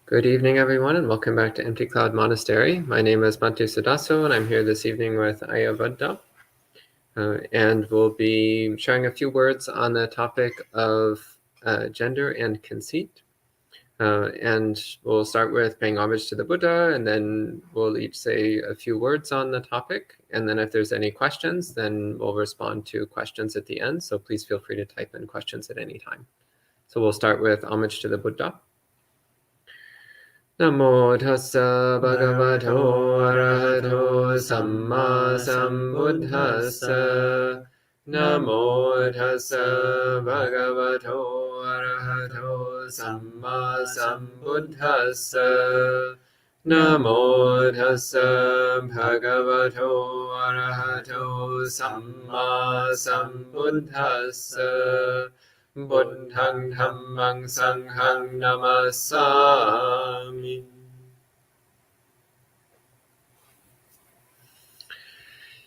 Good evening, everyone, and welcome back to Empty Cloud Monastery. My name is Mantu Sudaso, and I'm here this evening with Ayavadda. And we'll be sharing a few words on the topic of gender and conceit. And we'll start with paying homage to the Buddha, and then we'll each say a few words on the topic. And then if there's any questions, then we'll respond to questions at the end. So please feel free to type in questions at any time. So we'll start with homage to the Buddha. Namo tassa bhagavato arahato samma sambuddhassa. Namo tassa bhagavato arahato samma sambuddhassa. Namo tassa bhagavato arahato samma sambuddhassa. Buddhang Dhammang Sanghang Namasami.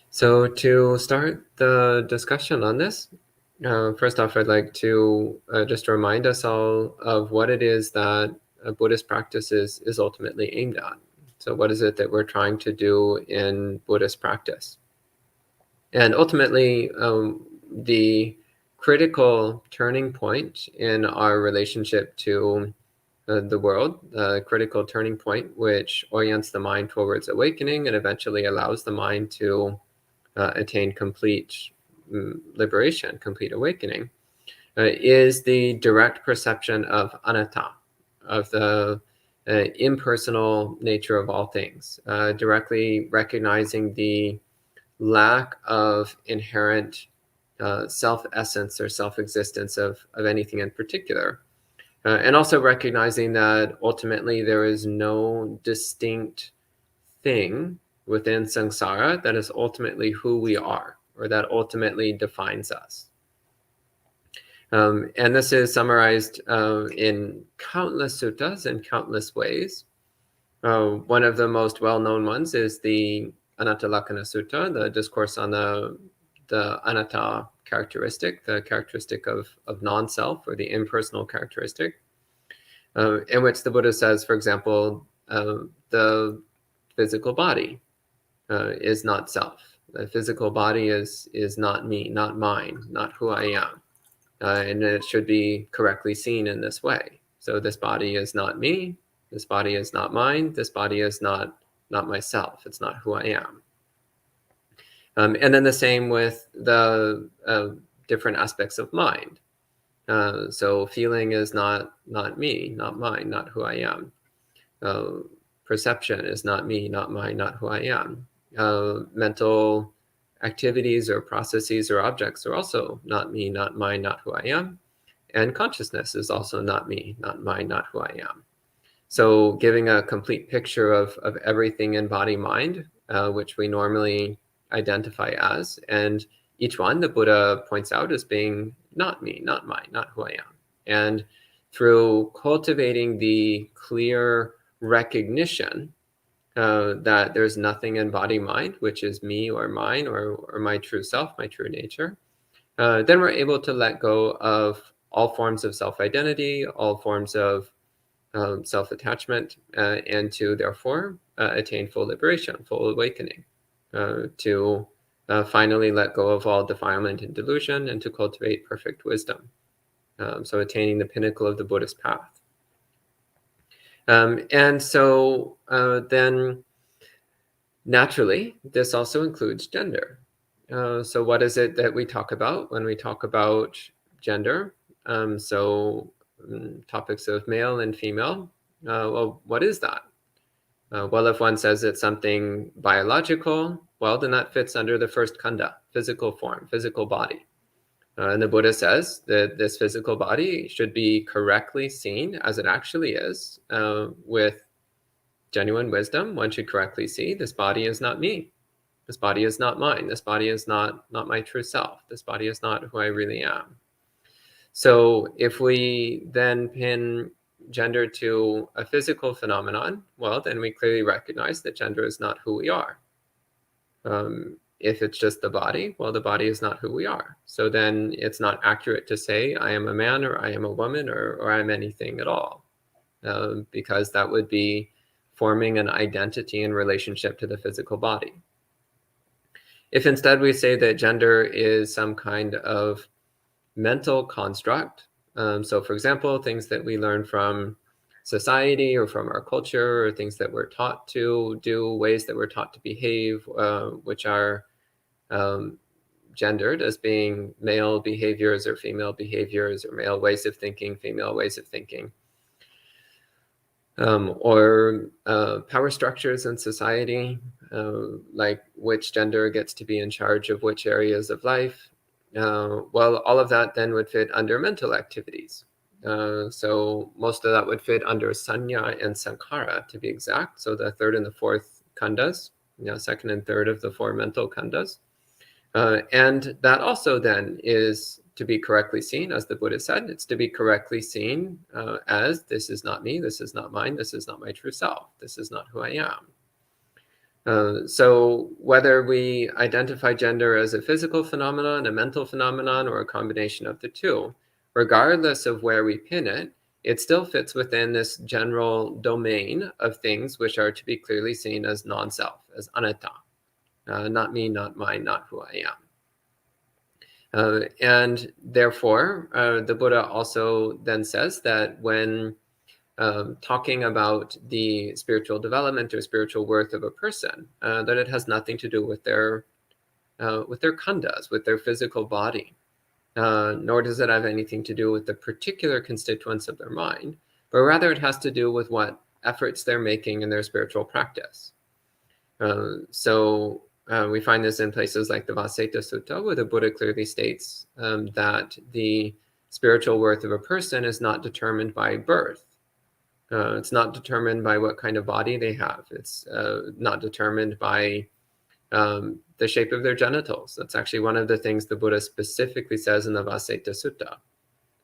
So to start the discussion on this, first off, I'd like to just remind us all of what it is that a Buddhist practice is ultimately aimed at. So what is it that we're trying to do in Buddhist practice? And ultimately, the critical turning point in our relationship to the world, the critical turning point which orients the mind towards awakening and eventually allows the mind to attain complete liberation, complete awakening, is the direct perception of anatta, of the impersonal nature of all things, directly recognizing the lack of inherent self-essence or self-existence of anything in particular. And also recognizing that ultimately there is no distinct thing within samsara that is ultimately who we are or that ultimately defines us. And this is summarized in countless suttas in countless ways. One of the most well-known ones is the Anatta-lakkhana Sutta, the discourse on the anatta characteristic, the characteristic of non-self or the impersonal characteristic, in which the Buddha says, for example, the physical body is not self. The physical body is not me, not mine, not who I am. And it should be correctly seen in this way. So this body is not me, this body is not mine, this body is not myself, it's not who I am. And then the same with the different aspects of mind. So feeling is not me, not mine, not who I am. Perception is not me, not mine, not who I am. Mental activities or processes or objects are also not me, not mine, not who I am. And consciousness is also not me, not mine, not who I am. So giving a complete picture of everything in body mind, which we normally identify as, and each one the Buddha points out as being not me, not mine, not who I am. And through cultivating the clear recognition that there's nothing in body mind which is me or mine or my true self, my true nature, then we're able to let go of all forms of self-identity, all forms of self-attachment, and to therefore attain full liberation, full awakening, to finally let go of all defilement and delusion and to cultivate perfect wisdom. So attaining the pinnacle of the Buddhist path. And so then naturally, this also includes gender. So what is it that we talk about when we talk about gender? Topics of male and female. Well, what is that? Well, if one says it's something biological, well, then that fits under the first khandha, physical form, physical body. And the Buddha says that this physical body should be correctly seen as it actually is, with genuine wisdom. One should correctly see this body is not me. This body is not mine. This body is not my true self. This body is not who I really am. So if we then pin gender to a physical phenomenon, well, then we clearly recognize that gender is not who we are. If it's just the body, well, the body is not who we are. So then it's not accurate to say I am a man or I am a woman or I'm anything at all. because that would be forming an identity in relationship to the physical body. If instead we say that gender is some kind of mental construct, so for example, things that we learn from society or from our culture, or things that we're taught to do, ways that we're taught to behave, which are gendered as being male behaviors or female behaviors, or male ways of thinking, female ways of thinking, or power structures in society, like which gender gets to be in charge of which areas of life. Well, all of that then would fit under mental activities. So most of that would fit under sanya and sankhara, to be exact. So the third and the fourth khandhas, second and third of the four mental khandhas. And that also then is to be correctly seen, as the Buddha said, it's to be correctly seen as this is not me, this is not mine, this is not my true self, this is not who I am. So whether we identify gender as a physical phenomenon, a mental phenomenon, or a combination of the two, regardless of where we pin it, it still fits within this general domain of things which are to be clearly seen as non-self, as anatta. Not me, not mine, not who I am. And therefore, the Buddha also then says that when talking about the spiritual development or spiritual worth of a person, that it has nothing to do with their khandhas, with their physical body, nor does it have anything to do with the particular constituents of their mind, but rather it has to do with what efforts they're making in their spiritual practice. So we find this in places like the Vaseta Sutta, where the Buddha clearly states that the spiritual worth of a person is not determined by birth. It's not determined by what kind of body they have. It's not determined by the shape of their genitals. That's actually one of the things the Buddha specifically says in the Vaseta Sutta,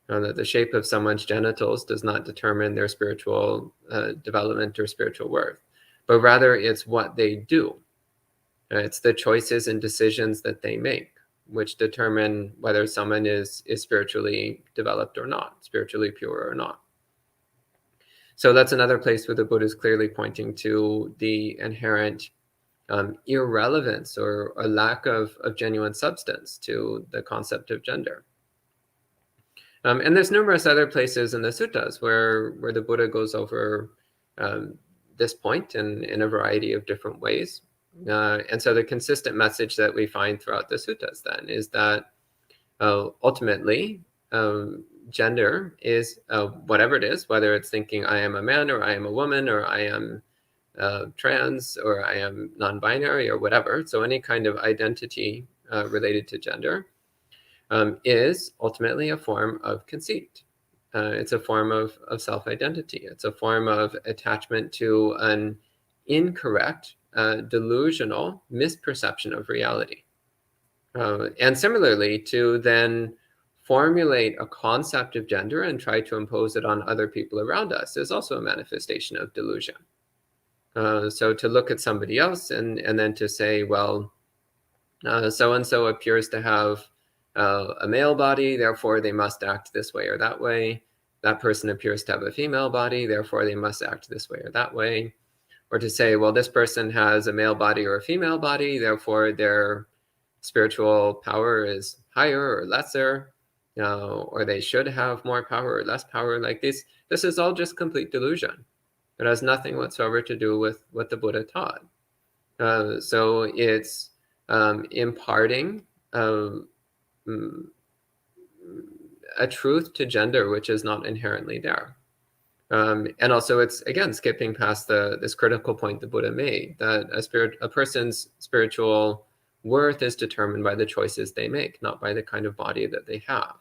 that the shape of someone's genitals does not determine their spiritual development or spiritual worth, but rather it's what they do. It's the choices and decisions that they make, which determine whether someone is spiritually developed or not, spiritually pure or not. So that's another place where the Buddha is clearly pointing to the inherent irrelevance or a lack of genuine substance to the concept of gender. And there's numerous other places in the suttas where the Buddha goes over this point in a variety of different ways. And so the consistent message that we find throughout the suttas then is that ultimately gender is whatever it is, whether it's thinking I am a man or I am a woman or I am trans or I am non-binary or whatever. So any kind of identity related to gender is ultimately a form of conceit. It's a form of self-identity. It's a form of attachment to an incorrect, delusional misperception of reality. And similarly, to then formulate a concept of gender and try to impose it on other people around us is also a manifestation of delusion. So to look at somebody else and then to say, well, so-and-so appears to have a male body, therefore they must act this way or that way. That person appears to have a female body, therefore they must act this way or that way. Or to say, well, this person has a male body or a female body, therefore their spiritual power is higher or lesser, or they should have more power or less power. Like this is all just complete delusion. It has nothing whatsoever to do with what the Buddha taught. So it's imparting a truth to gender which is not inherently there. And also it's, again, skipping past this critical point the Buddha made, that a person's spiritual worth is determined by the choices they make, not by the kind of body that they have.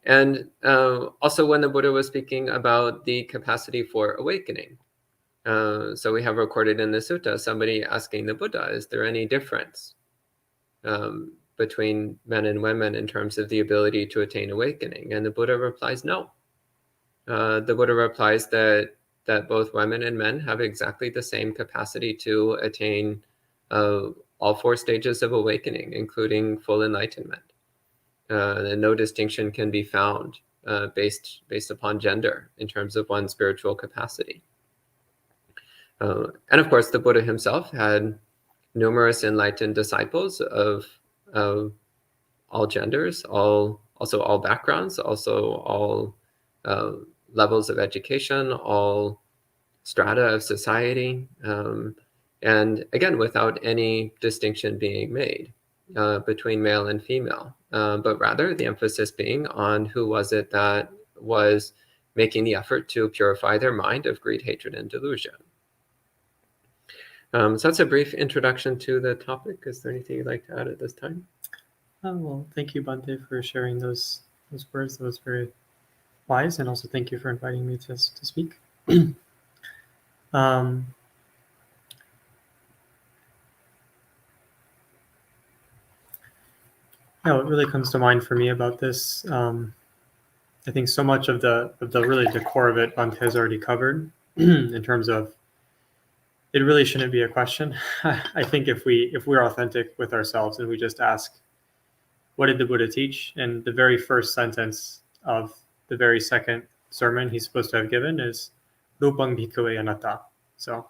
And also when the Buddha was speaking about the capacity for awakening, so we have recorded in the sutta somebody asking the Buddha, is there any difference between men and women in terms of the ability to attain awakening? And the Buddha replies, no. The Buddha replies that both women and men have exactly the same capacity to attain all four stages of awakening, including full enlightenment. And no distinction can be found based upon gender in terms of one's spiritual capacity. And of course, the Buddha himself had numerous enlightened disciples of all genders, also all backgrounds, also all levels of education, all strata of society, and again, without any distinction being made between male and female, but rather the emphasis being on who was it that was making the effort to purify their mind of greed, hatred, and delusion. So that's a brief introduction to the topic. Is there anything you'd like to add at this time? Well, thank you, Bhante, for sharing those words. That was very wise, and also thank you for inviting me to speak. What really comes to mind for me about this, I think so much of the core of it, Bhante has already covered in terms of it really shouldn't be a question. I think if we're authentic with ourselves and we just ask, what did the Buddha teach? And the very first sentence of the very second sermon he's supposed to have given is Rupang Bhikkhave Anatta. So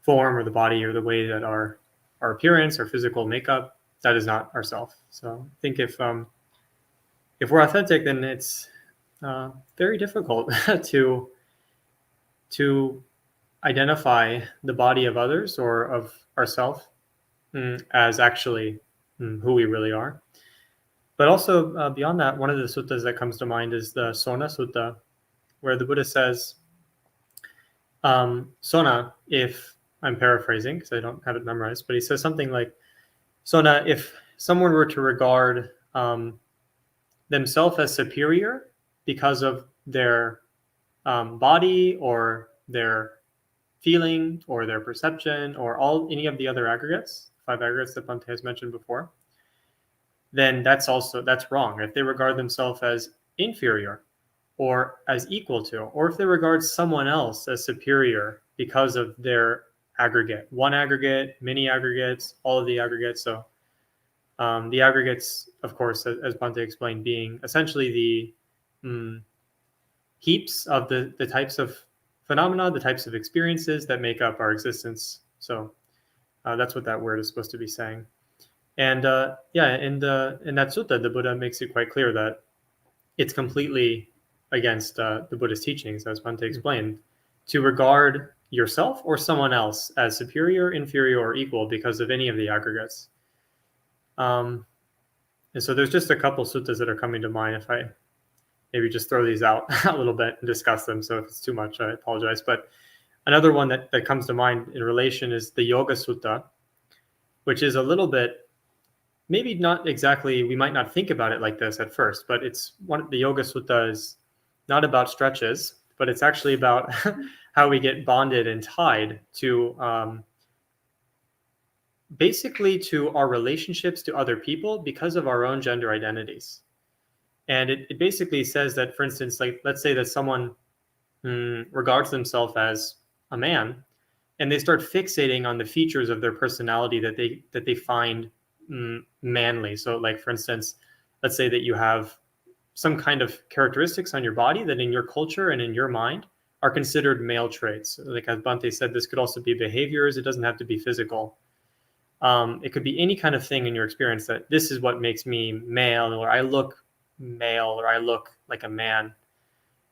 form, or the body, or the way that our appearance, our physical makeup, that is not ourself. So I think if we're authentic, then it's very difficult to identify the body of others or of ourself as actually who we really are. But also beyond that, one of the suttas that comes to mind is the Sona Sutta, where the Buddha says, Sona, if I'm paraphrasing because I don't have it memorized, but he says something like, Sona, if someone were to regard themselves as superior because of their body or their feeling or their perception or any of the other aggregates, 5 aggregates that Bhante has mentioned before, then that's wrong. If they regard themselves as inferior or as equal to, or if they regard someone else as superior because of their aggregate, one aggregate, many aggregates, all of the aggregates. So the aggregates, of course, as Bhante explained, being essentially the heaps of the types of phenomena, the types of experiences that make up our existence. So that's what that word is supposed to be saying. And in that sutta, the Buddha makes it quite clear that it's completely against the Buddha's teachings, as Bhante explained, to regard yourself or someone else as superior, inferior, or equal because of any of the aggregates. And so there's just a couple suttas that are coming to mind. If I maybe just throw these out a little bit and discuss them. So if it's too much, I apologize. But another one that comes to mind in relation is the Yoga Sutta, which is a little bit, maybe not exactly, we might not think about it like this at first, but the Yoga Sutta is not about stretches, but it's actually about how we get bonded and tied to basically to our relationships to other people because of our own gender identities. And it basically says that, for instance, like let's say that someone regards themselves as a man, and they start fixating on the features of their personality that they find manly. So, like for instance, let's say that you have some kind of characteristics on your body that in your culture and in your mind are considered male traits. Like as Bhante said, this could also be behaviors. It doesn't have to be physical. It could be any kind of thing in your experience that this is what makes me male, or I look male, or I look like a man.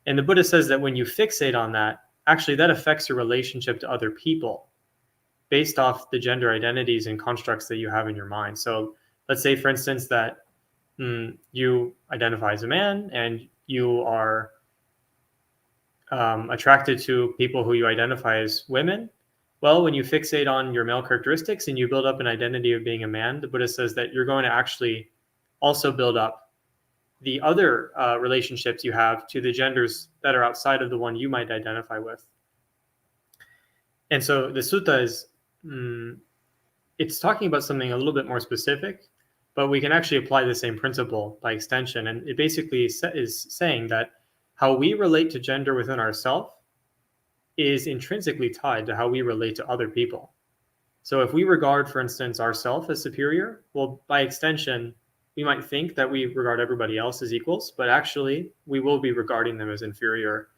And the Buddha says that when you fixate on that, actually that affects your relationship to other people based off the gender identities and constructs that you have in your mind. So let's say, for instance, that you identify as a man and you are attracted to people who you identify as women. Well, when you fixate on your male characteristics and you build up an identity of being a man, the Buddha says that you're going to actually also build up the other relationships you have to the genders that are outside of the one you might identify with. And so the sutta is, it's talking about something a little bit more specific, but we can actually apply the same principle by extension. And it basically is saying that how we relate to gender within ourselves is intrinsically tied to how we relate to other people. So if we regard, for instance, ourselves as superior, well, by extension, we might think that we regard everybody else as equals, but actually we will be regarding them as inferior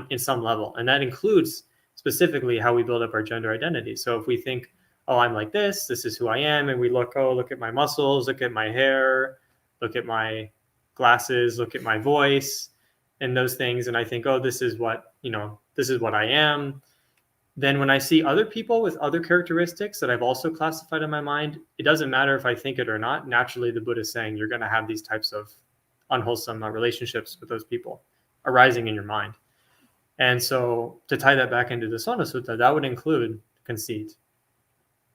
in some level. And that includes specifically how we build up our gender identity. So if we think, oh, I'm like this is who I am, and we look at my muscles, look at my hair, look at my glasses, look at my voice, and those things, and I think, oh, this is what I am. Then when I see other people with other characteristics that I've also classified in my mind, it doesn't matter if I think it or not. Naturally, the Buddha is saying you're going to have these types of unwholesome relationships with those people arising in your mind. And so to tie that back into the Sona Sutta, that would include conceit.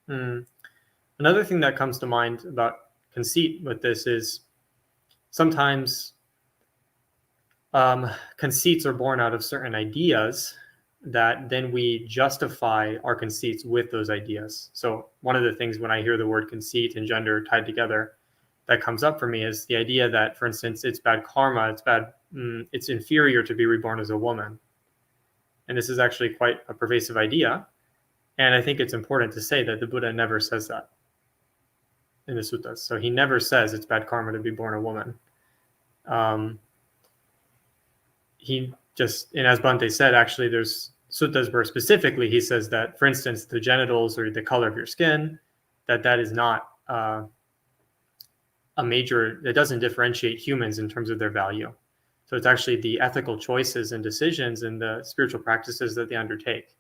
Another thing that comes to mind about conceit with this is sometimes conceits are born out of certain ideas that then we justify our conceits with those ideas. So one of the things when I hear the word conceit and gender tied together that comes up for me is the idea that, for instance, it's bad karma, it's inferior to be reborn as a woman. And this is actually quite a pervasive idea. And I think it's important to say that the Buddha never says that in the suttas. So he never says it's bad karma to be born a woman. He just, and as Bhante said, actually there's suttas where specifically he says that, for instance, the genitals or the color of your skin, that is not a major, that doesn't differentiate humans in terms of their value. So it's actually the ethical choices and decisions and the spiritual practices that they undertake.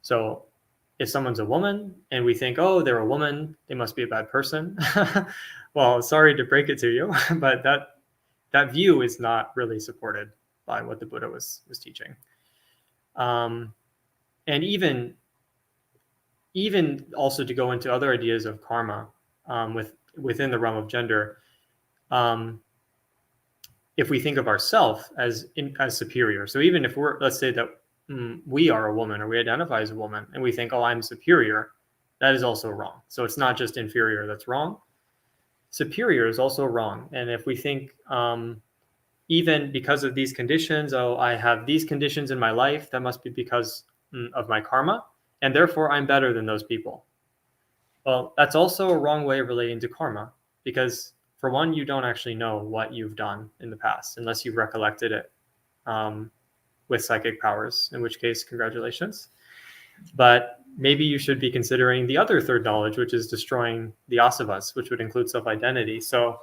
So if someone's a woman and we think, oh, they're a woman, they must be a bad person. Well, sorry to break it to you, but that view is not really supported by what the Buddha was teaching. And even also to go into other ideas of karma within the realm of gender, if we think of ourselves as superior. So even if let's say that we are a woman or we identify as a woman and we think, oh, I'm superior, that is also wrong. So it's not just inferior that's wrong. Superior is also wrong. And if we think even because of these conditions, oh, I have these conditions in my life, that must be because of my karma, and therefore I'm better than those people. Well, that's also a wrong way of relating to karma, because for one, you don't actually know what you've done in the past unless you've recollected it with psychic powers, in which case, congratulations. But maybe you should be considering the other third knowledge, which is destroying the asavas, which would include self-identity. So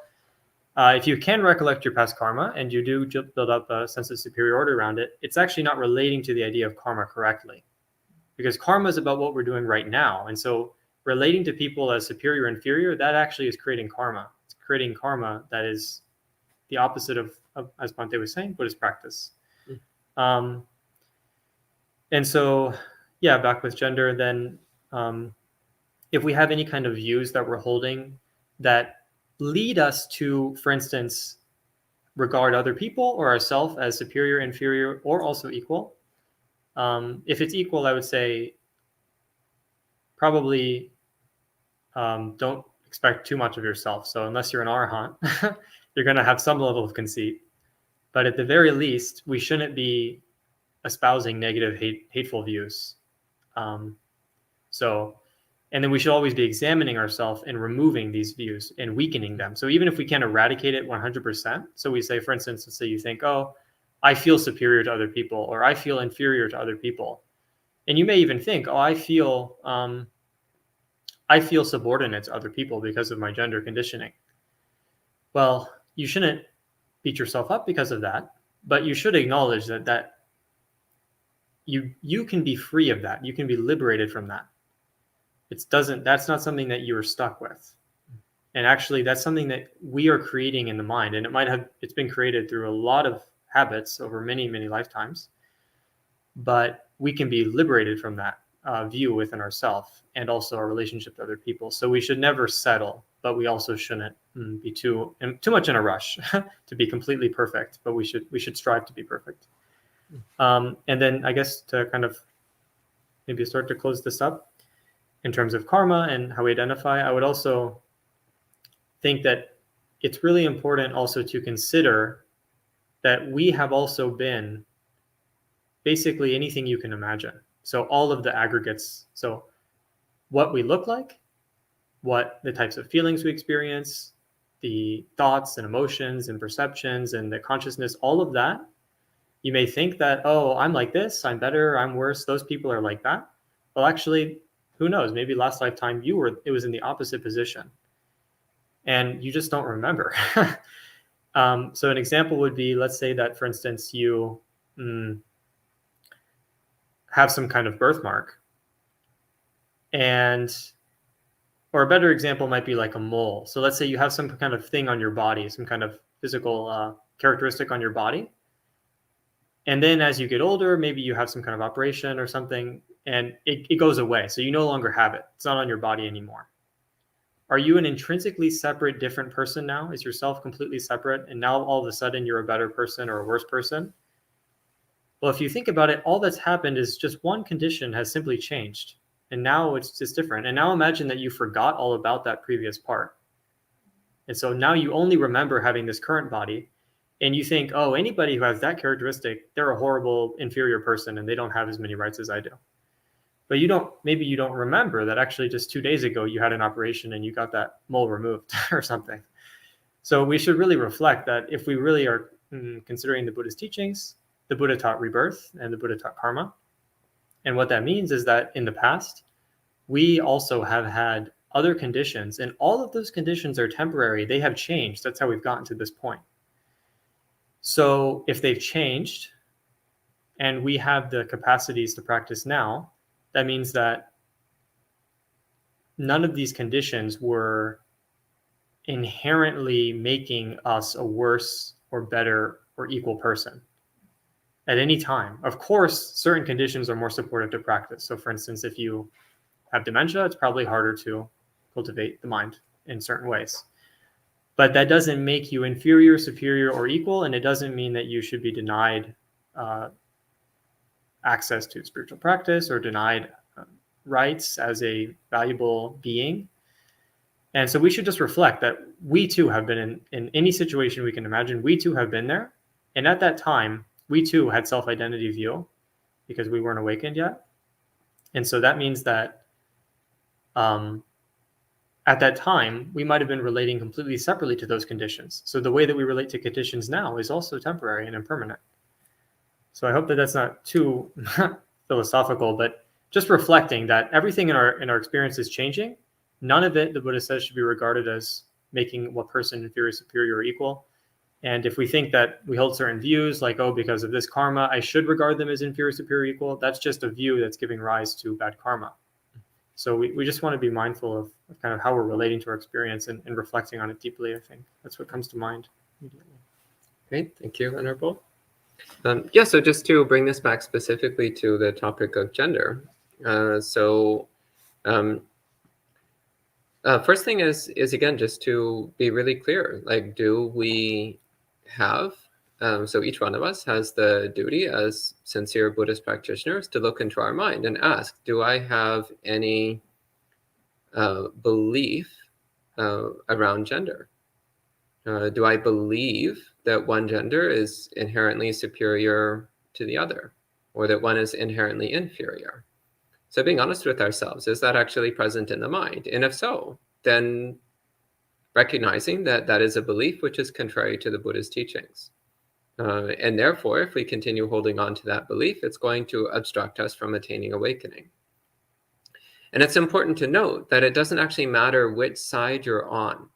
if you can recollect your past karma and you do build up a sense of superiority around it, it's actually not relating to the idea of karma correctly, because karma is about what we're doing right now. And so relating to people as superior, inferior, that actually is creating karma. It's creating karma that is the opposite of as Bhante was saying, Buddhist practice. And so, yeah, back with gender, then if we have any kind of views that we're holding that lead us to, for instance, regard other people or ourselves as superior, inferior, or also equal. If it's equal, I would say probably don't expect too much of yourself. So unless you're an arahant, you're going to have some level of conceit. But at the very least, we shouldn't be espousing negative, hateful views. And then we should always be examining ourselves and removing these views and weakening them. So even if we can't eradicate it 100%, so we say, for instance, let's say you think, oh, I feel superior to other people, or I feel inferior to other people. And you may even think, oh, I feel subordinate to other people because of my gender conditioning. Well, you shouldn't beat yourself up because of that, but you should acknowledge that you can be free of that. You can be liberated from that. That's not something that you are stuck with. And actually that's something that we are creating in the mind. And it's been created through a lot of habits over many, many lifetimes, but we can be liberated from that view within ourselves and also our relationship to other people. So we should never settle, but we also shouldn't be too much in a rush to be completely perfect, but we should strive to be perfect. And then I guess to kind of maybe start to close this up, in terms of karma and how we identify, I would also think that it's really important also to consider that we have also been basically anything you can imagine. So all of the aggregates, so what we look like, what the types of feelings we experience, the thoughts and emotions and perceptions and the consciousness, all of that, you may think that, oh, I'm like this, I'm better, I'm worse, those people are like that. Well, actually, who knows? Maybe last lifetime it was in the opposite position and you just don't remember. So an example would be, let's say that, for instance, you have some kind of birthmark, or a better example might be like a mole. So let's say you have some kind of thing on your body, some kind of physical characteristic on your body. And then as you get older, maybe you have some kind of operation or something, and it goes away. So you no longer have it. It's not on your body anymore. Are you an intrinsically separate, different person now? Is yourself completely separate? And now all of a sudden you're a better person or a worse person? Well, if you think about it, all that's happened is just one condition has simply changed. And now it's just different. And now imagine that you forgot all about that previous part. And so now you only remember having this current body. And you think, oh, anybody who has that characteristic, they're a horrible, inferior person and they don't have as many rights as I do. But maybe you don't remember that actually just 2 days ago you had an operation and you got that mole removed or something. So we should really reflect that if we really are considering the Buddha's teachings, the Buddha taught rebirth and the Buddha taught karma. And what that means is that in the past, we also have had other conditions, and all of those conditions are temporary. They have changed. That's how we've gotten to this point. So if they've changed and we have the capacities to practice now, that means that none of these conditions were inherently making us a worse or better or equal person at any time. Of course, certain conditions are more supportive to practice. So for instance, if you have dementia, it's probably harder to cultivate the mind in certain ways. But that doesn't make you inferior, superior, or equal, and it doesn't mean that you should be denied access to spiritual practice or denied rights as a valuable being. And so we should just reflect that we too have been in any situation we can imagine. We too have been there. And at that time, we too had self-identity view because we weren't awakened yet. And so that means that at that time, we might have been relating completely separately to those conditions. So the way that we relate to conditions now is also temporary and impermanent. So I hope that that's not too philosophical, but just reflecting that everything in our experience is changing. None of it, the Buddha says, should be regarded as making one person inferior, superior, or equal. And if we think that we hold certain views, like, oh, because of this karma, I should regard them as inferior, superior, equal, that's just a view that's giving rise to bad karma. So we just want to be mindful of kind of how we're relating to our experience and reflecting on it deeply. I think that's what comes to mind immediately. Great, thank you, Venerable. So just to bring this back specifically to the topic of gender. First thing is again, just to be really clear, like, do we have, so each one of us has the duty as sincere Buddhist practitioners to look into our mind and ask, do I have any belief around gender? Do I believe that one gender is inherently superior to the other, or that one is inherently inferior? So being honest with ourselves, is that actually present in the mind? And if so, then recognizing that that is a belief which is contrary to the Buddha's teachings. And therefore, if we continue holding on to that belief, it's going to obstruct us from attaining awakening. And it's important to note that it doesn't actually matter which side you're on.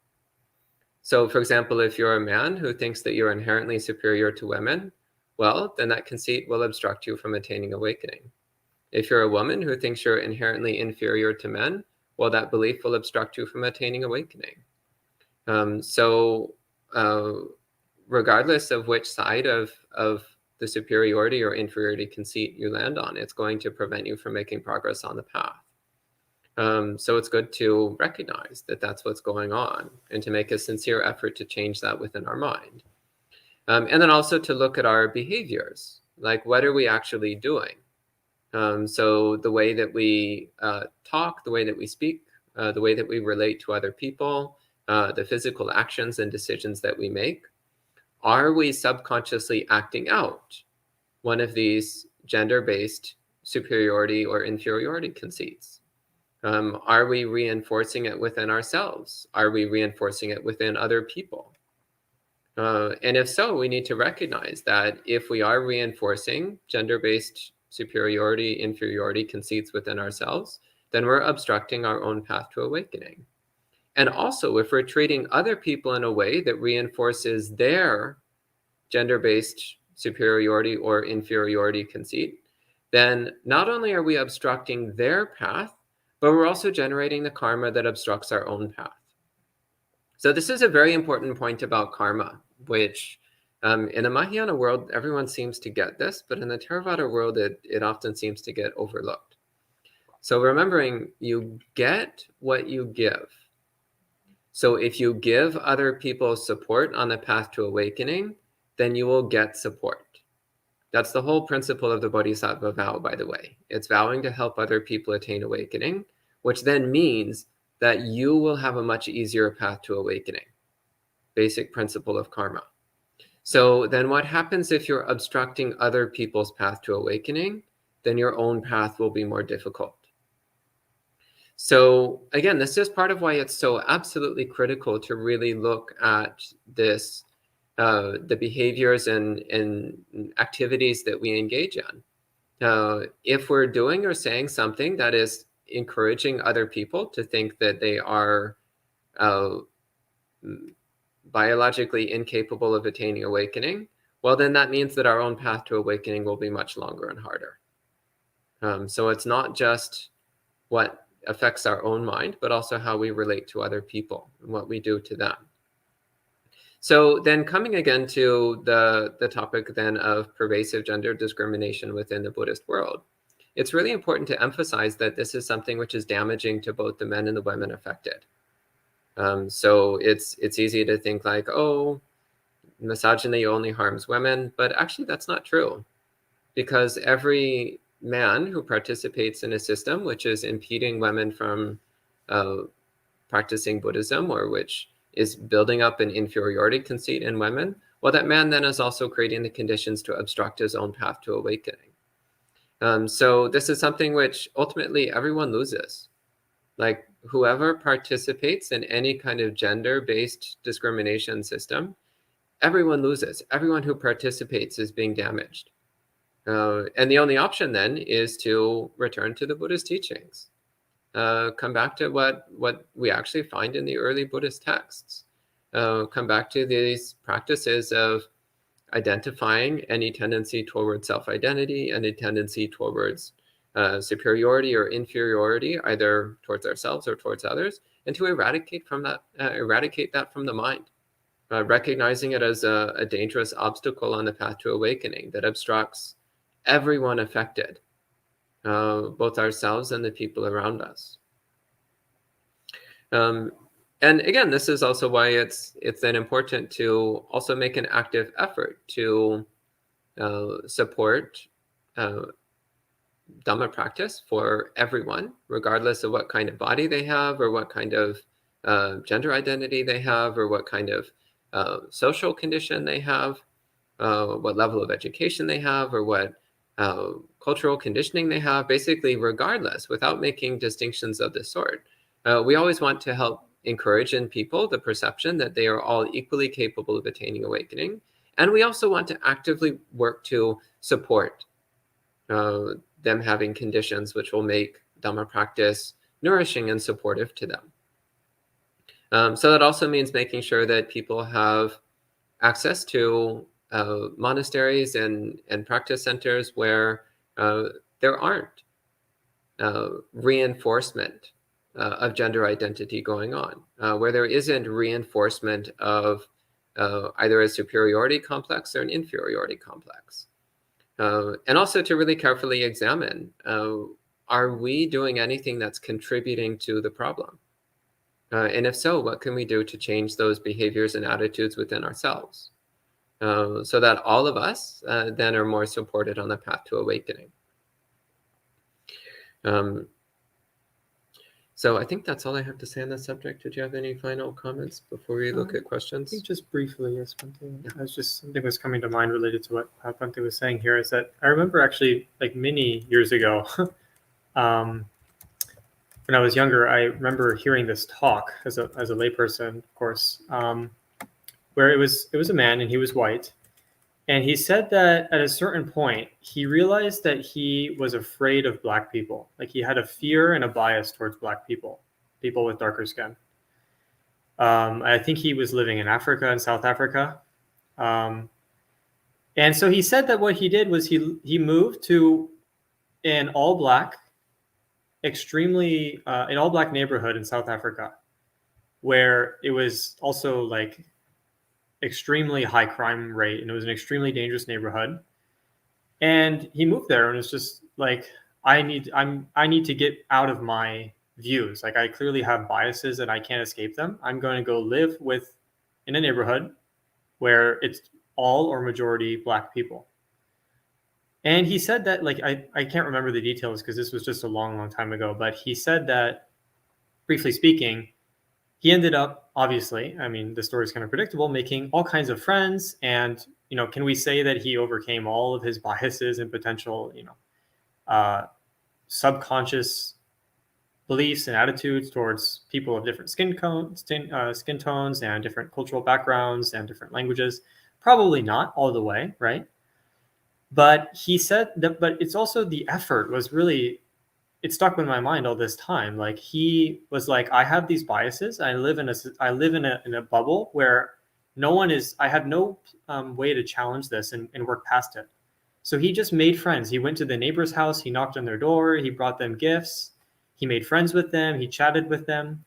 So for example, if you're a man who thinks that you're inherently superior to women, well, then that conceit will obstruct you from attaining awakening. If you're a woman who thinks you're inherently inferior to men, well, that belief will obstruct you from attaining awakening. Regardless of which side of the superiority or inferiority conceit you land on, it's going to prevent you from making progress on the path. So it's good to recognize that that's what's going on and to make a sincere effort to change that within our mind. And then also to look at our behaviors, like what are we actually doing? So the way that we talk, the way that we speak, the way that we relate to other people, the physical actions and decisions that we make, are we subconsciously acting out one of these gender-based superiority or inferiority conceits? Are we reinforcing it within ourselves? Are we reinforcing it within other people? And if so, we need to recognize that if we are reinforcing gender-based superiority, inferiority conceits within ourselves, then we're obstructing our own path to awakening. And also, if we're treating other people in a way that reinforces their gender-based superiority or inferiority conceit, then not only are we obstructing their path, but we're also generating the karma that obstructs our own path. So this is a very important point about karma, which in the Mahayana world, everyone seems to get this, but in the Theravada world, it often seems to get overlooked. So remembering, you get what you give. So if you give other people support on the path to awakening, then you will get support. That's the whole principle of the Bodhisattva vow, by the way. It's vowing to help other people attain awakening, which then means that you will have a much easier path to awakening. Basic principle of karma. So then what happens if you're obstructing other people's path to awakening? Then your own path will be more difficult. So again, this is part of why it's so absolutely critical to really look at this, the behaviors and activities that we engage in. If we're doing or saying something that is encouraging other people to think that they are biologically incapable of attaining awakening, well, then that means that our own path to awakening will be much longer and harder. So it's not just what affects our own mind, but also how we relate to other people and what we do to them. So then coming again to the topic then of pervasive gender discrimination within the Buddhist world, it's really important to emphasize that this is something which is damaging to both the men and the women affected. So it's easy to think like, oh, misogyny only harms women, but actually that's not true, because every man who participates in a system which is impeding women from practicing Buddhism, or which is building up an inferiority conceit in women, well, that man then is also creating the conditions to obstruct his own path to awakening. So this is something which ultimately everyone loses. Like whoever participates in any kind of gender-based discrimination system, everyone loses. Everyone who participates is being damaged. And the only option then is to return to the Buddhist teachings. Come back to what we actually find in the early Buddhist texts. Come back to these practices of identifying any tendency towards self-identity, any tendency towards superiority or inferiority, either towards ourselves or towards others, and to eradicate that from the mind, recognizing it as a dangerous obstacle on the path to awakening that obstructs everyone affected, both ourselves and the people around us. And again, this is also why it's then important to also make an active effort to support Dhamma practice for everyone, regardless of what kind of body they have, or what kind of gender identity they have, or what kind of social condition they have, what level of education they have, or what cultural conditioning they have, basically regardless, without making distinctions of this sort. We always want to help encourage in people the perception that they are all equally capable of attaining awakening. And we also want to actively work to support them having conditions which will make Dhamma practice nourishing and supportive to them. So that also means making sure that people have access to monasteries and practice centers where there aren't reinforcement of gender identity going on, where there isn't reinforcement of either a superiority complex or an inferiority complex. And also to really carefully examine, are we doing anything that's contributing to the problem? And if so, what can we do to change those behaviors and attitudes within ourselves, so that all of us then are more supported on the path to awakening? So I think that's all I have to say on this subject. Did you have any final comments before we look at questions? I think just briefly, yes, Bhante. I was just, something was coming to mind related to what Bhante was saying here, is that I remember actually like many years ago, when I was younger, I remember hearing this talk as a layperson, of course, where it was a man and he was white, and he said that at a certain point he realized that he was afraid of black people. Like he had a fear and a bias towards black people, people with darker skin. I think he was living in Africa, in South Africa. Um, and so he said that what he did was he moved to an all black, extremely an all black neighborhood in South Africa, where it was also like extremely high crime rate, and it was an extremely dangerous neighborhood. And he moved there, and it's just like I need to get out of my views. Like I clearly have biases, and I can't escape them. I'm going to go live with in a neighborhood where it's all or majority black people. And he said that, like, I can't remember the details because this was just a long time ago, but he said that, briefly speaking, he ended up, obviously, I mean, the story is kind of predictable, making all kinds of friends. And, you know, can we say that he overcame all of his biases and potential, subconscious beliefs and attitudes towards people of different skin tones and different cultural backgrounds and different languages? Probably not all the way, right? But he said that, but it's also the effort was really, it stuck with my mind all this time. Like he was like, I have these biases. I live in a bubble where no one is, I have no way to challenge this and work past it. So he just made friends. He went to the neighbor's house. He knocked on their door. He brought them gifts. He made friends with them. He chatted with them.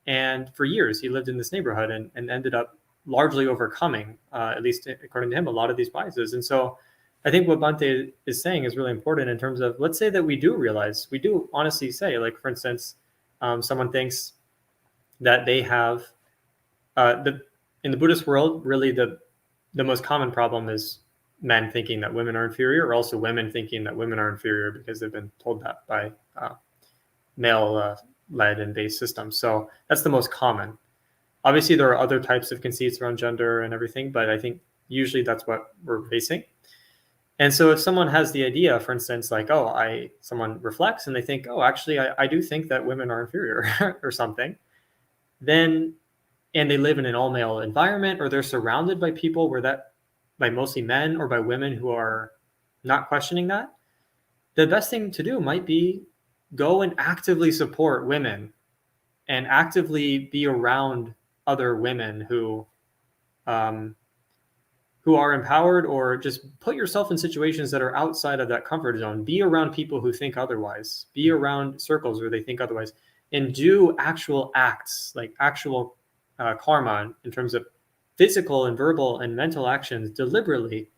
And for years, he lived in this neighborhood and ended up largely overcoming, at least according to him, a lot of these biases. And so I think what Bante is saying is really important in terms of, let's say that we do honestly say, like, for instance, someone thinks that they have, in the Buddhist world, really the most common problem is men thinking that women are inferior, or also women thinking that women are inferior because they've been told that by male-led and based systems. So that's the most common. Obviously, there are other types of conceits around gender and everything, but I think usually that's what we're facing. And so if someone has the idea, for instance, like, someone reflects and they think, oh, actually, I do think that women are inferior or something, then, and they live in an all male environment, or they're surrounded by people by mostly men or by women who are not questioning that, the best thing to do might be go and actively support women and actively be around other women who are empowered, or just put yourself in situations that are outside of that comfort zone. Be around people who think otherwise. Be around circles where they think otherwise, and do actual acts, like actual karma in terms of physical and verbal and mental actions, deliberately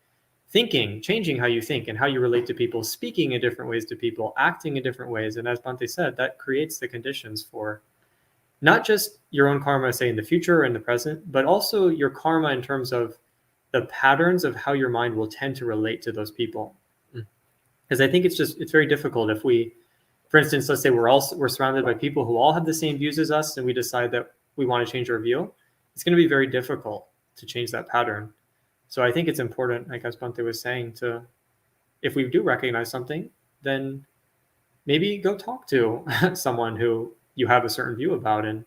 thinking, changing how you think and how you relate to people, speaking in different ways to people, acting in different ways. And as Bante said, that creates the conditions for not just your own karma, say in the future and the present, but also your karma in terms of the patterns of how your mind will tend to relate to those people. Because I think it's very difficult if we, for instance, let's say we're surrounded by people who all have the same views as us, and we decide that we want to change our view. It's going to be very difficult to change that pattern. So I think it's important, like as Bante was saying, to, if we do recognize something, then maybe go talk to someone who you have a certain view about, and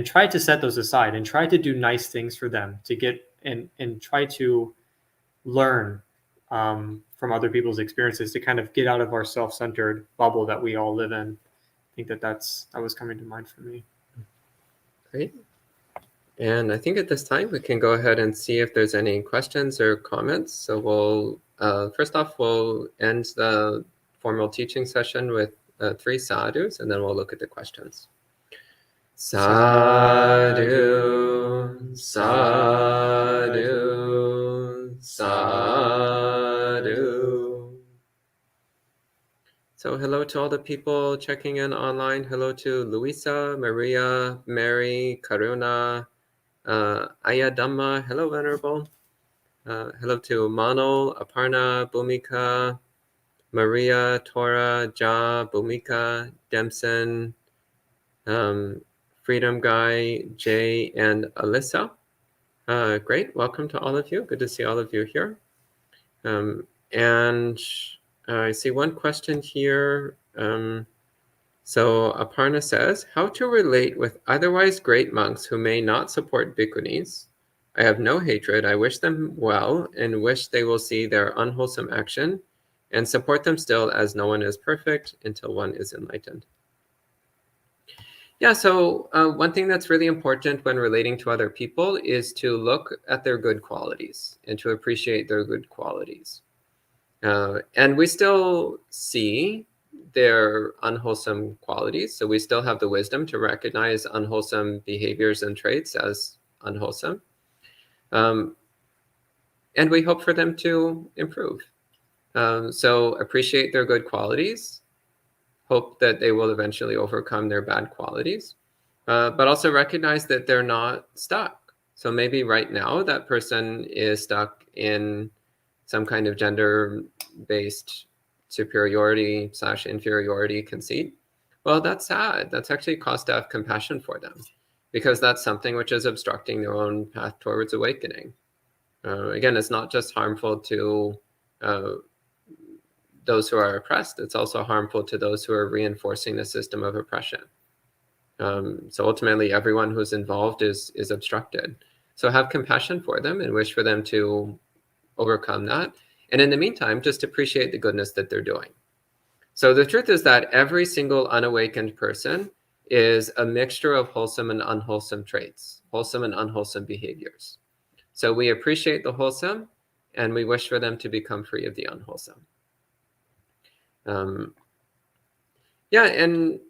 try to set those aside and try to do nice things for them to get and try to learn from other people's experiences to kind of get out of our self-centered bubble that we all live in. I think that was coming to mind for me. Great. And I think at this time we can go ahead and see if there's any questions or comments. So we'll, first off, we'll end the formal teaching session with 3 sadhus, and then we'll look at the questions. Sadhu, sadhu, sadhu. So hello to all the people checking in online. Hello to Luisa, Maria, Mary, Karuna, Aya Dhamma. Hello, Venerable. Hello to Manol, Aparna, Bhumika, Maria, Tora, Ja, Bhumika, Demson, Freedom Guy, Jay, and Alyssa. Great, welcome to all of you. Good to see all of you here. And I see one question here. So Aparna says, how to relate with otherwise great monks who may not support bhikkhunis. I have no hatred. I wish them well and wish they will see their unwholesome action and support them still, as no one is perfect until one is enlightened. Yeah, so one thing that's really important when relating to other people is to look at their good qualities and to appreciate their good qualities. And we still see their unwholesome qualities. So we still have the wisdom to recognize unwholesome behaviors and traits as unwholesome. And we hope for them to improve. So appreciate their good qualities, hope that they will eventually overcome their bad qualities, but also recognize that they're not stuck. So maybe right now that person is stuck in some kind of gender-based superiority / inferiority conceit. Well, that's sad. That's actually cause to have compassion for them, because that's something which is obstructing their own path towards awakening. Again, it's not just harmful to those who are oppressed, it's also harmful to those who are reinforcing the system of oppression. So ultimately, everyone who's involved is obstructed. So have compassion for them and wish for them to overcome that. And in the meantime, just appreciate the goodness that they're doing. So the truth is that every single unawakened person is a mixture of wholesome and unwholesome traits, wholesome and unwholesome behaviors. So we appreciate the wholesome and we wish for them to become free of the unwholesome. Yeah, and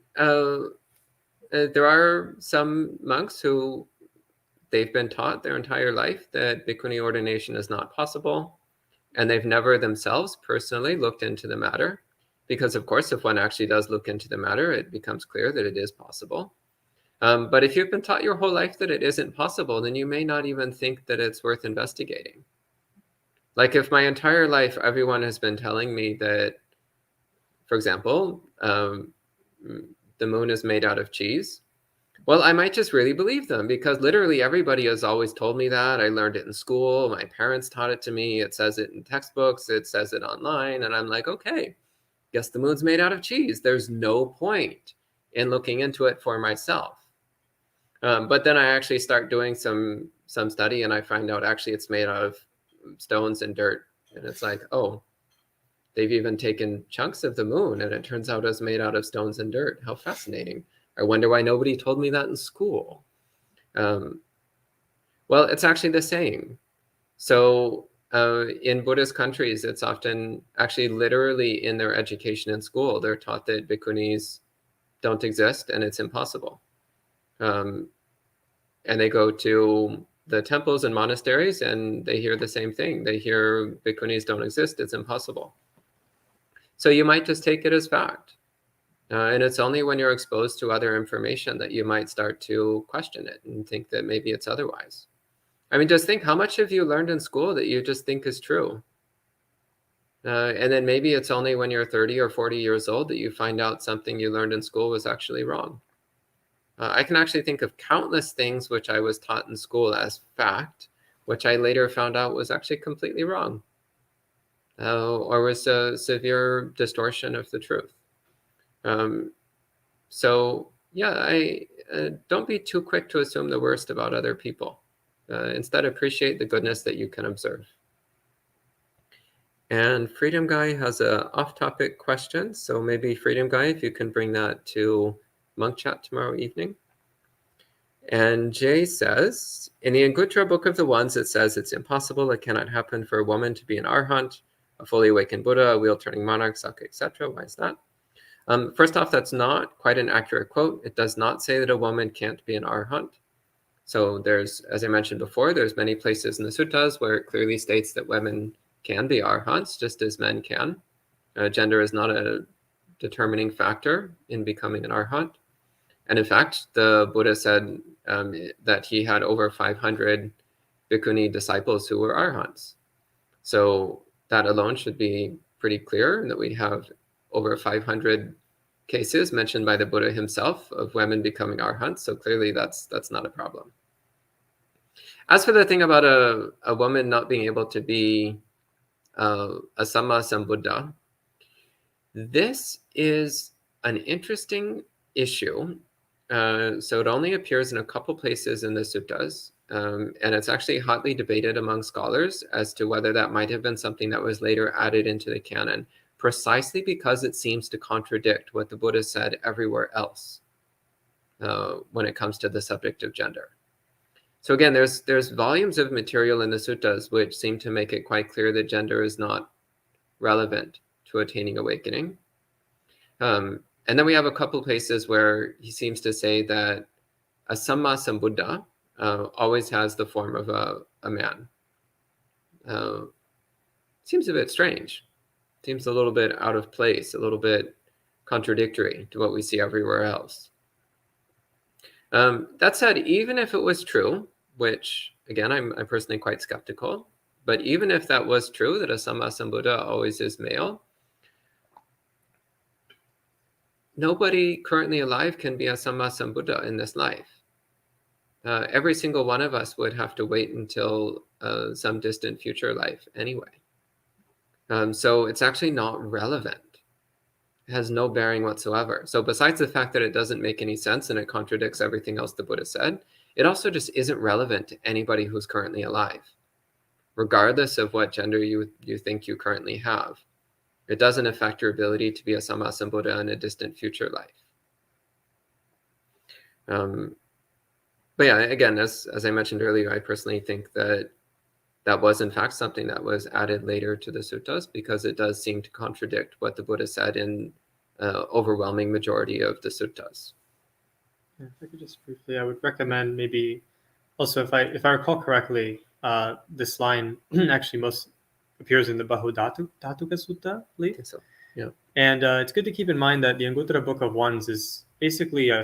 there are some monks who they've been taught their entire life that bhikkhuni ordination is not possible, and they've never themselves personally looked into the matter, because of course, if one actually does look into the matter, it becomes clear that it is possible. But if you've been taught your whole life that it isn't possible, then you may not even think that it's worth investigating. Like if my entire life, everyone has been telling me that, for example, the moon is made out of cheese, well, I might just really believe them, because literally everybody has always told me that. I learned it in school. My parents taught it to me. It says it in textbooks. It says it online. And I'm like, okay, guess the moon's made out of cheese. There's no point in looking into it for myself. But then I actually start doing some study and I find out actually it's made out of stones and dirt. And it's like, oh, they've even taken chunks of the moon and it turns out it's made out of stones and dirt. How fascinating. I wonder why nobody told me that in school. Well, it's actually the same. So in Buddhist countries, it's often actually literally in their education in school, they're taught that bhikkhunis don't exist and it's impossible. And they go to the temples and monasteries and they hear the same thing. They hear bhikkhunis don't exist, it's impossible. So you might just take it as fact. And it's only when you're exposed to other information that you might start to question it and think that maybe it's otherwise. I mean, just think, how much have you learned in school that you just think is true? And then maybe it's only when you're 30 or 40 years old that you find out something you learned in school was actually wrong. I can actually think of countless things which I was taught in school as fact, which I later found out was actually completely wrong, or was a severe distortion of the truth. So yeah, don't be too quick to assume the worst about other people. Instead, appreciate the goodness that you can observe. And Freedom Guy has a off-topic question. So maybe Freedom Guy, if you can bring that to Monk Chat tomorrow evening. And Jay says, in the Anguttara Book of the Ones, it says it's impossible, it cannot happen for a woman to be an arhat, a fully awakened Buddha, a wheel-turning monarch, Sangha, etc. Why is that? First off, that's not quite an accurate quote. It does not say that a woman can't be an arhat. So there's, as I mentioned before, there's many places in the suttas where it clearly states that women can be arhats, just as men can. Gender is not a determining factor in becoming an arhat. And in fact, the Buddha said that he had over 500 bhikkhuni disciples who were arhats. So that alone should be pretty clear, that we have over 500 cases mentioned by the Buddha himself of women becoming arhats. So clearly that's not a problem. As for the thing about a woman not being able to be a Samma Sambuddha, this is an interesting issue. So it only appears in a couple places in the suttas, and it's actually hotly debated among scholars as to whether that might have been something that was later added into the canon, precisely because it seems to contradict what the Buddha said everywhere else when it comes to the subject of gender. So again, there's volumes of material in the suttas which seem to make it quite clear that gender is not relevant to attaining awakening. And then we have a couple places where he seems to say that a Samma Sambuddha always has the form of a man. Seems a bit strange. Seems a little bit out of place, a little bit contradictory to what we see everywhere else. That said, even if it was true, which again, I'm personally quite skeptical, but even if that was true, that a Samma Sambuddha always is male, nobody currently alive can be a Samma Sambuddha in this life. Every single one of us would have to wait until some distant future life anyway. So it's actually not relevant. It has no bearing whatsoever. So besides the fact that it doesn't make any sense and it contradicts everything else the Buddha said, it also just isn't relevant to anybody who's currently alive, regardless of what gender you think you currently have. It doesn't affect your ability to be a Samma Sambuddha in a distant future life. But yeah, again, as I mentioned earlier, I personally think that that was in fact something that was added later to the suttas, because it does seem to contradict what the Buddha said in overwhelming majority of the suttas. If I could just briefly, I would recommend maybe also, if I recall correctly, this line actually most appears in the Dhatuka Sutta, I believe. I think so. Yeah. And it's good to keep in mind that the Anguttara Book of Ones is basically a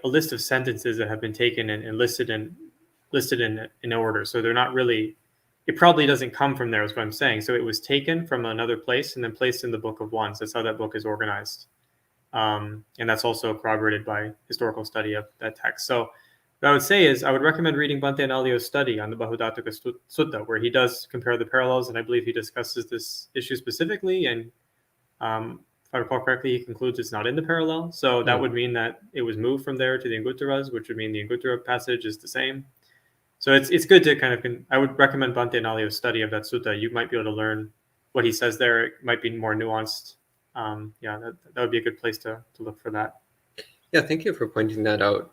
list of sentences that have been taken and listed in order. So they're not really, it probably doesn't come from there, is what I'm saying. So it was taken from another place and then placed in the Book of Ones. That's how that book is organized. And that's also corroborated by historical study of that text. So what I would say is I would recommend reading Bhante Analayo's study on the Bahudhattuka Sutta, where he does compare the parallels, and I believe he discusses this issue specifically. And if I recall correctly, he concludes it's not in the parallel. So that would mean that it was moved from there to the Anguttaras, which would mean the Anguttara passage is the same. So it's good to kind of, I would recommend Bhante Analayo's study of that sutta. You might be able to learn what he says there. It might be more nuanced. That would be a good place to look for that. Yeah, thank you for pointing that out,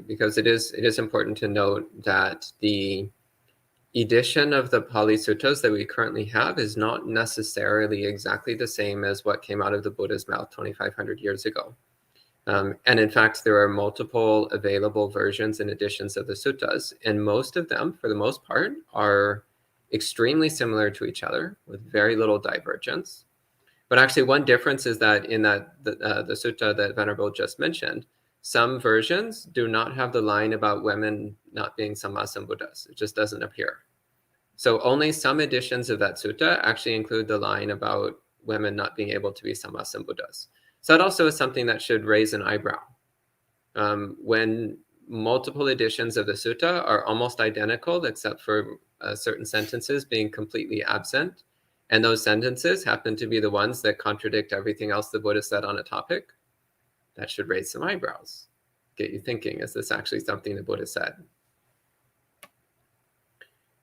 because it is important to note that the edition of the Pali Suttas that we currently have is not necessarily exactly the same as what came out of the Buddha's mouth 2,500 years ago. And in fact, there are multiple available versions and editions of the suttas, and most of them, for the most part, are extremely similar to each other with very little divergence. But actually, one difference is that in the sutta that Venerable just mentioned, some versions do not have the line about women not being Samma Sambuddhas. It just doesn't appear. So only some editions of that sutta actually include the line about women not being able to be Samma Sambuddhas. So that also is something that should raise an eyebrow. When multiple editions of the sutta are almost identical, except for certain sentences being completely absent, and those sentences happen to be the ones that contradict everything else the Buddha said on a topic, that should raise some eyebrows. Get you thinking, is this actually something the Buddha said?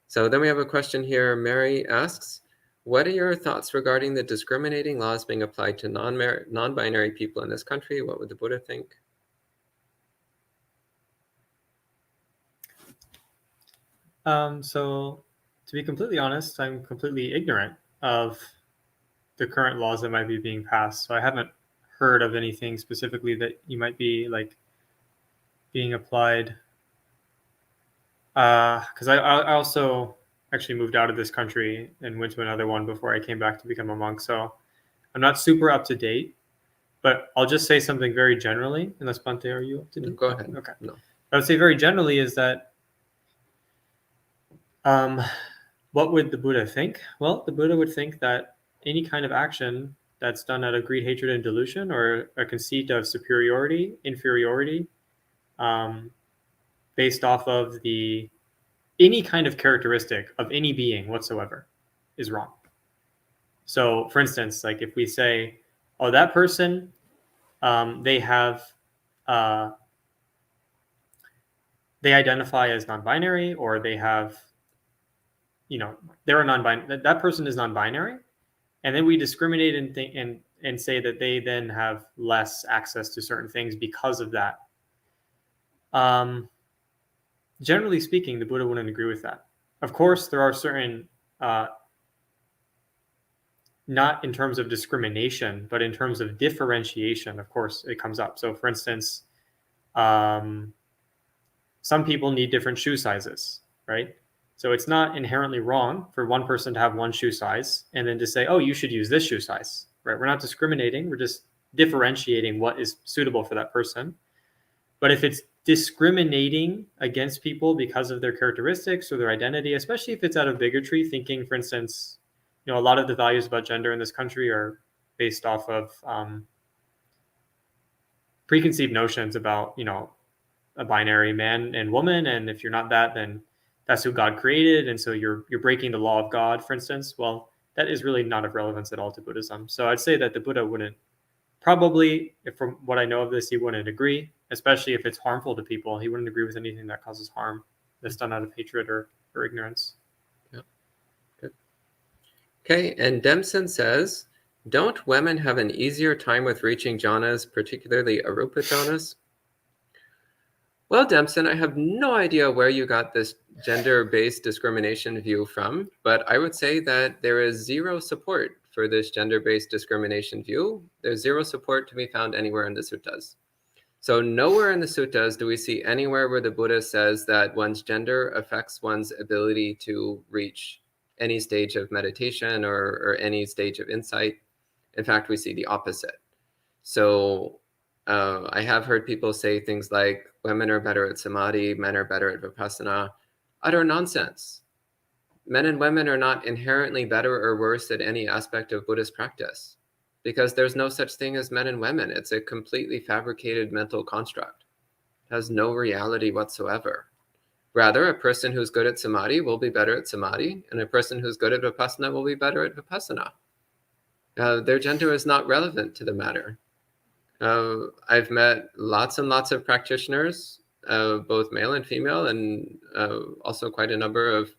So then we have a question here. Mary asks, what are your thoughts regarding the discriminating laws being applied to non-binary people in this country? What would the Buddha think? So to be completely honest, I'm completely ignorant of the current laws that might be being passed. So I haven't heard of anything specifically that you might be like being applied. Because I also actually moved out of this country and went to another one before I came back to become a monk. So I'm not super up to date, but I'll just say something very generally. Unless Bhante, are you up to date? Go ahead. Okay. No. I would say very generally is that what would the Buddha think? Well, the Buddha would think that any kind of action that's done out of greed, hatred, and delusion, or a conceit of superiority, inferiority, based off of any kind of characteristic of any being whatsoever, is wrong. So, for instance, like if we say oh, that person, they identify as non-binary, or they have, they're a non-binary. That person is non-binary, and then we discriminate and think and say that they then have less access to certain things because of that. Generally speaking, the Buddha wouldn't agree with that. Of course, there are certain, not in terms of discrimination, but in terms of differentiation, of course, it comes up. So, for instance, some people need different shoe sizes, right? So it's not inherently wrong for one person to have one shoe size and then to say, oh, you should use this shoe size, right? We're not discriminating. We're just differentiating what is suitable for that person. But if it's discriminating against people because of their characteristics or their identity, especially if it's out of bigotry, thinking, for instance, a lot of the values about gender in this country are based off of preconceived notions about, a binary man and woman, and if you're not that, then that's who God created, and so you're breaking the law of God, for instance. Well, that is really not of relevance at all to Buddhism. So I'd say that the Buddha wouldn't, probably, if from what I know of this, he wouldn't agree, especially if it's harmful to people. He wouldn't agree with anything that causes harm, that's done out of hatred or ignorance. Yeah, good. Okay, and Dempson says, don't women have an easier time with reaching jhanas, particularly arupa jhanas? Well, Dempson, I have no idea where you got this gender-based discrimination view from, but I would say that there is zero support for this gender-based discrimination view. There's zero support to be found anywhere in the suttas. So nowhere in the suttas do we see anywhere where the Buddha says that one's gender affects one's ability to reach any stage of meditation or any stage of insight. In fact, we see the opposite. So I have heard people say things like women are better at samadhi, men are better at vipassana. Utter nonsense. Men and women are not inherently better or worse at any aspect of Buddhist practice, because there's no such thing as men and women. It's a completely fabricated mental construct. It has no reality whatsoever. Rather, a person who's good at samadhi will be better at samadhi, and a person who's good at vipassana will be better at vipassana. Their gender is not relevant to the matter. I've met lots and lots of practitioners, both male and female, and also quite a number of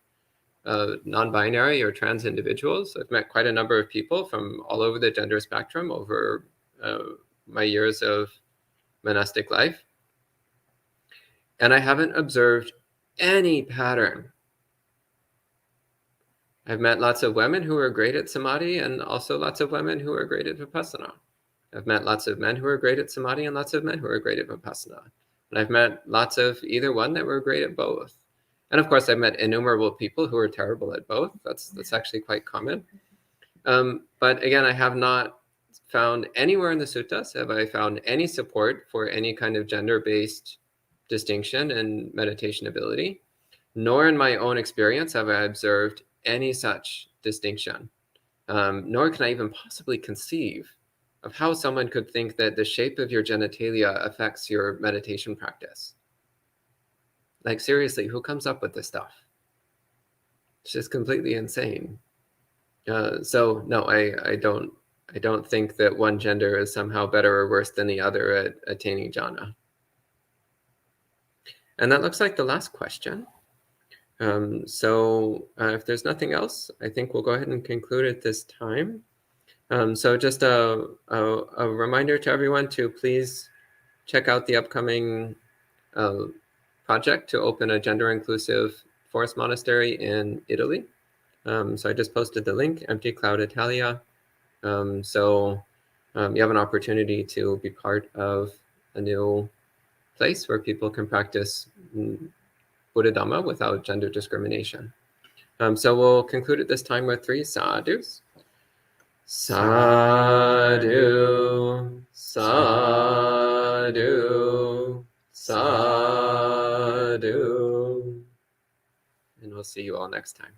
non-binary or trans individuals. I've met quite a number of people from all over the gender spectrum over my years of monastic life. And I haven't observed any pattern. I've met lots of women who are great at samadhi and also lots of women who are great at vipassana. I've met lots of men who are great at samadhi and lots of men who are great at vipassana. And I've met lots of either one that were great at both. And of course, I've met innumerable people who are terrible at both. That's actually quite common. But again, I have not found anywhere in the suttas have I found any support for any kind of gender-based distinction in meditation ability, nor in my own experience have I observed any such distinction, nor can I even possibly conceive of how someone could think that the shape of your genitalia affects your meditation practice. Like, seriously, who comes up with this stuff? It's just completely insane. So no, I don't think that one gender is somehow better or worse than the other at attaining jhana. And that looks like the last question. So if there's nothing else, I think we'll go ahead and conclude at this time. So just a reminder to everyone to please check out the upcoming project to open a gender-inclusive forest monastery in Italy. So I just posted the link, Empty Cloud Italia. So you have an opportunity to be part of a new place where people can practice Buddha Dhamma without gender discrimination. So we'll conclude at this time with 3 sadhus. Sadhu, sadhu, sadhu. And we'll see you all next time.